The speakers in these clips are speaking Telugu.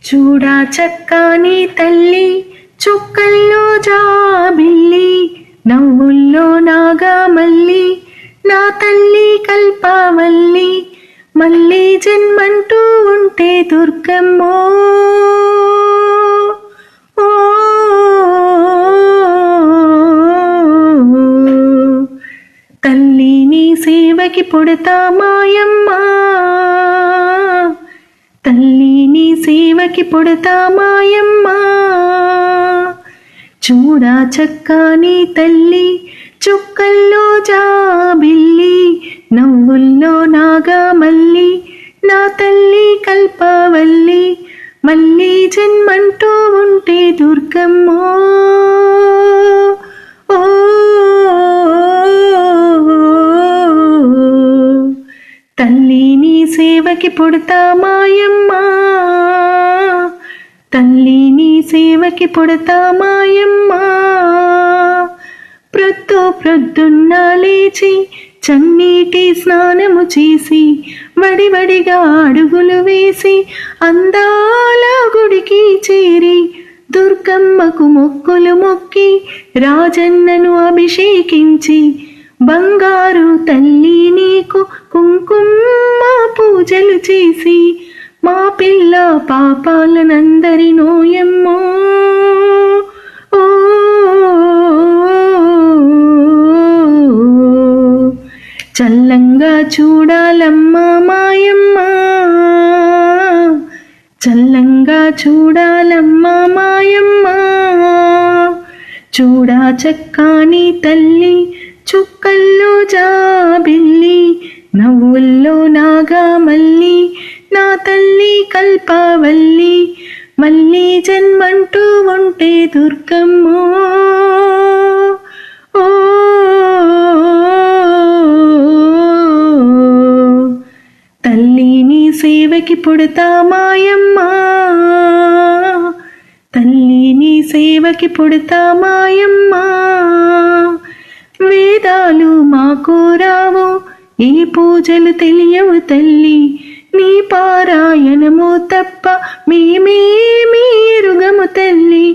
చూడా చక్కని తల్లి చుక్కల్లో జాబిల్లి నవ్వుల్లో నాగమల్లి నా తల్లి కల్పవల్లి మళ్ళీ జన్మంటూ ఉంటే దుర్గమ్మో ఓ తల్లి నీ సేవకి పుడతా మాయమ్మ తల్లి నీ సేవకి పుడతా మాయమ్మ చూడా చక్కని తల్లి చుక్కల్లో జాబిల్లి నవ్వుల్లో నాగమల్లి నా తల్లి కల్పవల్లి మళ్ళీ జన్మంటూ ఉంటే దుర్గమ్మో ఓ తల్లి నీ సేవకి పుడతా మాయమ్మ తల్లి నీ సేవకి పుడతా మాయమ్మ ప్రొద్దున్న లేచి చన్నీటి స్నానము చేసి వడివడిగా అడుగులు వేసి అందాల గుడికి చేరి దుర్గమ్మకు మొక్కులు మొక్కి రాజన్నను అభిషేకించి బంగారు తల్లి నీకు కుంకుమ పూజలు చేసి మా పిల్ల పాపాలనందరి నోయమ్మో ఓ చల్లంగా చూడాలమ్మా మాయమ్మ చల్లంగా చూడాలమ్మా మాయమ్మ చూడా చక్కని తల్లి చుక్కల్లో జాబిల్లి నవ్వుల్లో నాగమల్లి నా తల్లి కల్పవల్లి మళ్ళీ జన్మంటూ ఉంటే దుర్గమ్మో ఓ తల్లి నీ సేవకి పుడతా మాయమ్మ తల్లి నీ సేవకి పుడతా మాయమ్మ వేదాలు మాకు రావు ఏ పూజలు తెలియవు తల్లి నీ పారాయణము తప్ప మేమేమీ ఎరుగము తల్లి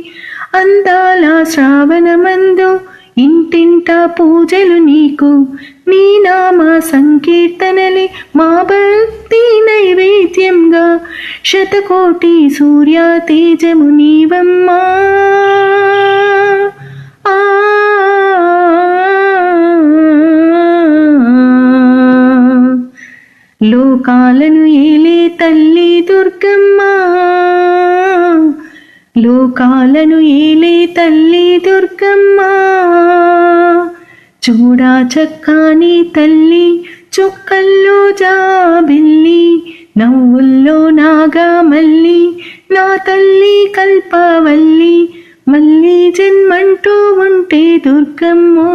అందాల శ్రావణమందు ఇంటింట పూజలు నీకు నీ నామ సంకీర్తనలే మా భక్తి నైవేద్యంగా శతకోటి సూర్య తేజము నీవమ్మా లోకాలను ఏలే తల్లి దుర్గమ్మ లోకాలను ఏలే తల్లి దుర్గమ్మ చూడా చక్కని తల్లి చుక్కల్లో జాబిల్లి నవ్వుల్లో నాగమల్లి నా తల్లి కల్పవల్లి మళ్ళీ జన్మంటూ ఉంటే దుర్గమ్మో